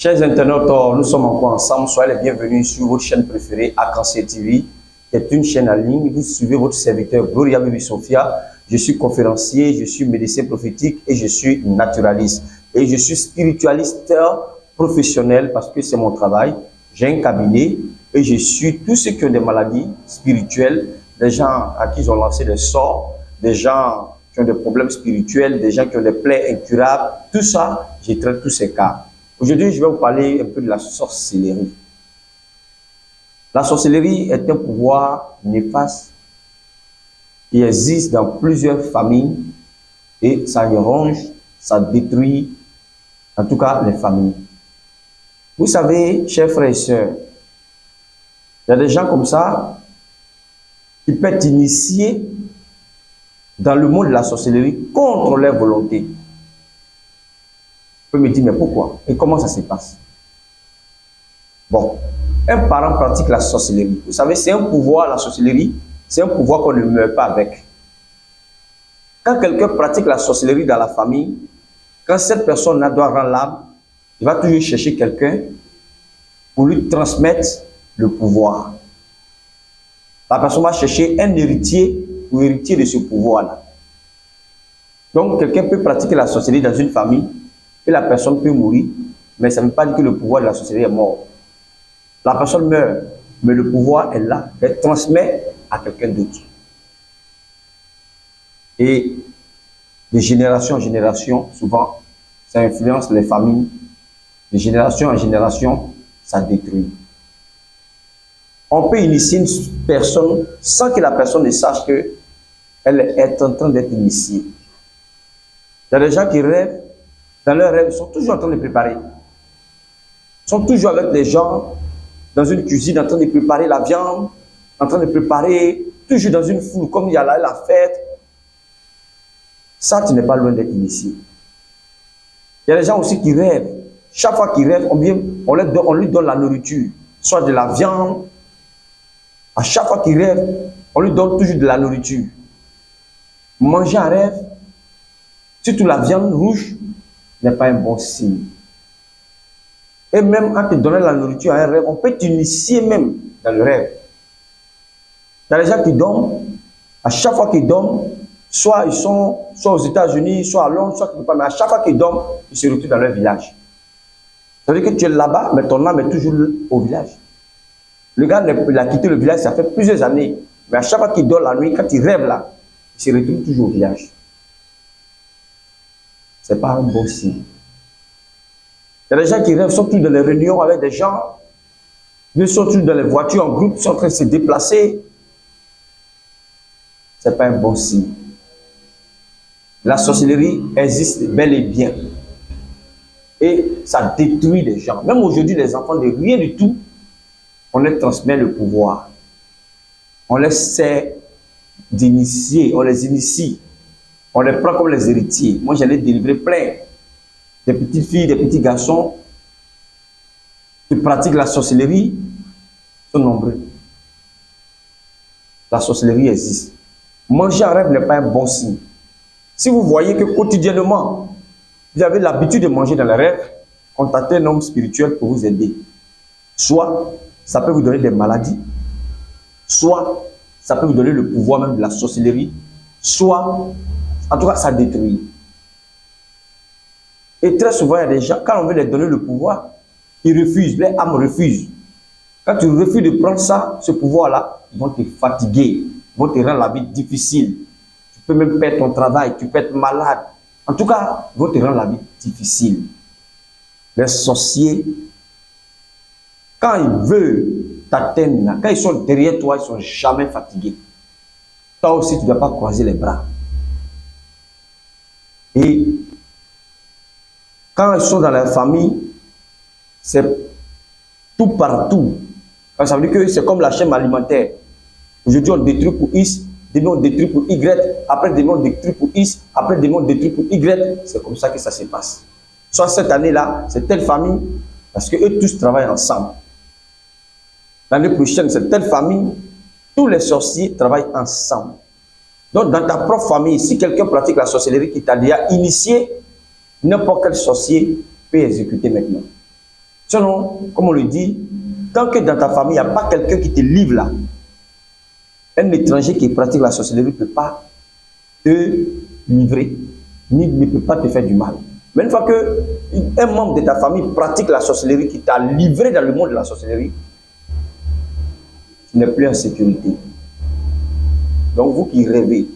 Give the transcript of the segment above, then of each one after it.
Chers internautes, nous sommes encore ensemble. Soyez les bienvenus sur votre chaîne préférée, Arc-en-Ciel TV, qui est une chaîne en ligne. Vous suivez votre serviteur Gloria Bibi Sophia. Je suis conférencier, je suis médecin prophétique et je suis naturaliste. Et je suis spiritualiste professionnel parce que c'est mon travail. J'ai un cabinet et je suis tous ceux qui ont des maladies spirituelles, des gens à qui ils ont lancé des sorts, des gens qui ont des problèmes spirituels, des gens qui ont des plaies incurables. Tout ça, je traite tous ces cas. Aujourd'hui, je vais vous parler un peu de la sorcellerie. La sorcellerie est un pouvoir néfaste qui existe dans plusieurs familles et ça ronge, ça détruit, en tout cas, les familles. Vous savez, chers frères et sœurs, il y a des gens comme ça qui peuvent être initiés dans le monde de la sorcellerie contre leur volonté. Vous me dire, mais pourquoi? Et comment ça se passe? Bon, un parent pratique la sorcellerie. Vous savez, c'est un pouvoir, la sorcellerie, c'est un pouvoir qu'on ne meurt pas avec. Quand quelqu'un pratique la sorcellerie dans la famille, quand cette personne doit rendre l'âme, il va toujours chercher quelqu'un pour lui transmettre le pouvoir. La personne va chercher un héritier pour héritier de ce pouvoir-là. Donc, quelqu'un peut pratiquer la sorcellerie dans une famille et la personne peut mourir, mais ça ne veut pas dire que le pouvoir de la sorcellerie est mort. La personne meurt, mais le pouvoir est là, elle transmet à quelqu'un d'autre. Et de génération en génération, souvent, ça influence les familles. De génération en génération, ça détruit. On peut initier une personne sans que la personne ne sache qu'elle est en train d'être initiée. Il y a des gens qui rêvent, dans leurs rêves, ils sont toujours en train de préparer. Ils sont toujours avec les gens dans une cuisine, en train de préparer la viande, en train de préparer, toujours dans une foule, comme il y a là la fête. Ça, tu n'es pas loin d'être initié. Il y a des gens aussi qui rêvent. Chaque fois qu'ils rêvent, on lui donne la nourriture, soit de la viande. À chaque fois qu'il rêve, on lui donne toujours de la nourriture. Manger un rêve, surtout la viande rouge, n'est pas un bon signe. Et même en te donnant la nourriture à un rêve, on peut t'initier même dans le rêve. Il y a des gens qui dorment, à chaque fois qu'ils dorment, soit ils sont soit aux États-Unis, soit à Londres, soit quelque part, mais à chaque fois qu'ils dorment, ils se retrouvent dans leur village. Ça veut dire que tu es là-bas, mais ton âme est toujours au village. Le gars, il a quitté le village, ça fait plusieurs années. Mais à chaque fois qu'il dort la nuit, quand il rêve là, il se retrouve toujours au village. Ce n'est pas un bon signe. Il y a des gens qui rêvent, sont tous dans les réunions avec des gens. Ils sont tous dans les voitures en groupe, sont en train de se déplacer. Ce n'est pas un bon signe. La sorcellerie existe bel et bien. Et ça détruit les gens. Même aujourd'hui, les enfants de rien du tout, on leur transmet le pouvoir. On les sert d'initier, on les initie. On les prend comme les héritiers. Moi, j'en ai délivré plein. Des petites filles, des petits garçons qui pratiquent la sorcellerie sont nombreux. La sorcellerie existe. Manger en rêve n'est pas un bon signe. Si vous voyez que quotidiennement, vous avez l'habitude de manger dans les rêves, contactez un homme spirituel pour vous aider. Soit ça peut vous donner des maladies, soit ça peut vous donner le pouvoir même de la sorcellerie, soit, en tout cas, ça détruit. Et très souvent, il y a des gens, quand on veut leur donner le pouvoir, ils refusent, les âmes refusent. Quand tu refuses de prendre ça, ce pouvoir-là, ils vont te fatiguer, ils vont te rendre la vie difficile. Tu peux même perdre ton travail, tu peux être malade. En tout cas, ils vont te rendre la vie difficile. Les sorciers, quand ils veulent t'atteindre, quand ils sont derrière toi, ils ne sont jamais fatigués. Toi aussi, tu ne dois pas croiser les bras. Et quand ils sont dans la famille, c'est tout partout. Ça veut dire que c'est comme la chaîne alimentaire. Aujourd'hui, on détruit pour X, demain on détruit pour Y, après demain on détruit pour X, après demain on détruit pour Y. C'est comme ça que ça se passe. Soit cette année-là, c'est telle famille, parce qu'eux tous travaillent ensemble. L'année prochaine, c'est telle famille, tous les sorciers travaillent ensemble. Donc, dans ta propre famille, si quelqu'un pratique la sorcellerie qui t'a déjà initié, n'importe quel sorcier peut exécuter maintenant. Sinon, comme on le dit, tant que dans ta famille, il n'y a pas quelqu'un qui te livre là, un étranger qui pratique la sorcellerie ne peut pas te livrer, ni ne peut pas te faire du mal. Mais une fois qu'un membre de ta famille pratique la sorcellerie, qui t'a livré dans le monde de la sorcellerie, tu n'es plus en sécurité. Donc vous qui rêvez,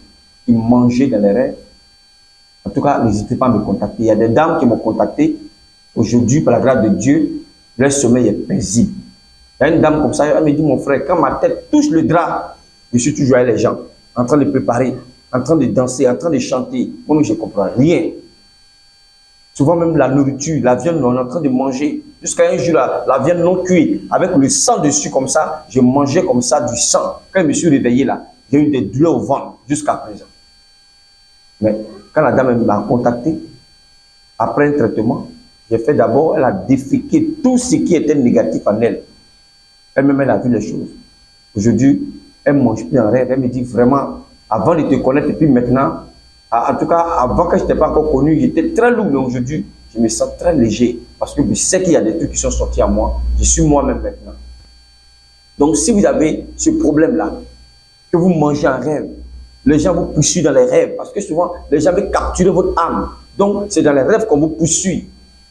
qui mangez dans les rêves, en tout cas, n'hésitez pas à me contacter. Il y a des dames qui m'ont contacté. Aujourd'hui, par la grâce de Dieu, leur sommeil est paisible. Il y a une dame comme ça, elle me dit, mon frère, quand ma tête touche le drap, je suis toujours avec les gens, en train de préparer, en train de danser, en train de chanter. Moi, je ne comprends rien. Souvent même la nourriture, la viande, on est en train de manger. Jusqu'à un jour, la viande non cuite, avec le sang dessus comme ça, je mangeais comme ça du sang. Quand je me suis réveillé là, j'ai eu des douleurs au ventre jusqu'à présent. Mais quand la dame m'a contacté, après un traitement, j'ai fait d'abord, elle a déféqué tout ce qui était négatif en elle. Elle-même, elle a vu les choses. Aujourd'hui, elle ne mange plus en rêve. Elle me dit vraiment, avant de te connaître, et puis maintenant, en tout cas, avant que je n'étais pas encore connu, j'étais très lourd, mais aujourd'hui, je me sens très léger. Parce que je sais qu'il y a des trucs qui sont sortis à moi. Je suis moi-même maintenant. Donc, si vous avez ce problème-là, que vous mangez en rêve, les gens vous poursuivent dans les rêves. Parce que souvent, les gens veulent capturer votre âme. Donc, c'est dans les rêves qu'on vous poursuit.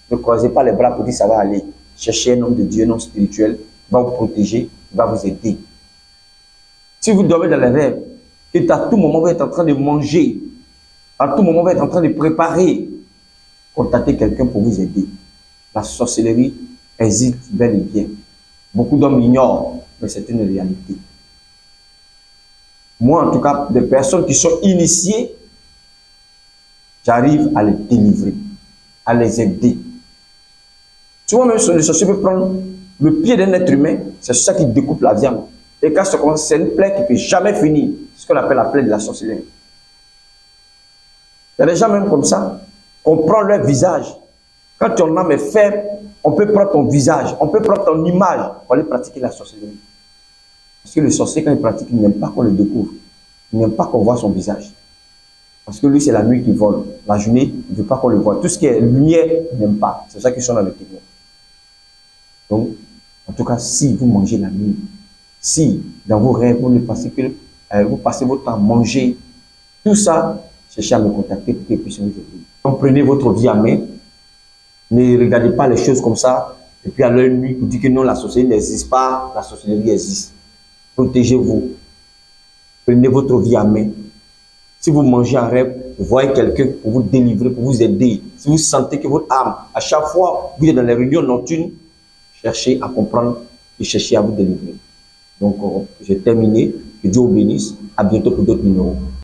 Ne croisez pas les bras pour dire ça va aller. Cherchez un homme de Dieu, un homme spirituel, il va vous protéger, il va vous aider. Si vous dormez dans les rêves, et à tout moment vous êtes en train de manger, à tout moment vous êtes en train de préparer, contactez quelqu'un pour vous aider. La sorcellerie existe bel et bien. Beaucoup d'hommes l'ignorent, mais c'est une réalité. Moi, en tout cas, des personnes qui sont initiées, j'arrive à les délivrer, à les aider. Souvent même, le sorcier peut prendre le pied d'un être humain, c'est ça qui découpe la viande. Et quand ça commence, c'est une plaie qui ne peut jamais finir. C'est ce qu'on appelle la plaie de la sorcellerie. Il y a des gens même comme ça, on prend leur visage. Quand ton âme est faible, on peut prendre ton visage, on peut prendre ton image pour aller pratiquer la sorcellerie. Parce que le sorcier, quand il pratique, il n'aime pas qu'on le découvre. Il n'aime pas qu'on voit son visage. Parce que lui, c'est la nuit qui vole. La journée, il ne veut pas qu'on le voit. Tout ce qui est lumière, il n'aime pas. C'est ça qu'ils sont dans le témoin. Donc, en tout cas, si vous mangez la nuit, si dans vos rêves, vous ne passez que vous passez votre temps à manger, tout ça, cherchez à me contacter pour que je puisse vous aider. Donc, prenez votre vie en main. Ne regardez pas les choses comme ça. Et puis à l'heure nuit, vous dites que non, la sorcellerie n'existe pas. La sorcellerie existe. Protégez-vous. Prenez votre vie en main. Si vous mangez en rêve, vous voyez quelqu'un pour vous délivrer, pour vous aider. Si vous sentez que votre âme, à chaque fois, vous êtes dans les réunions nocturnes, cherchez à comprendre et cherchez à vous délivrer. Donc, j'ai terminé. Que Dieu vous bénisse. À bientôt pour d'autres numéros.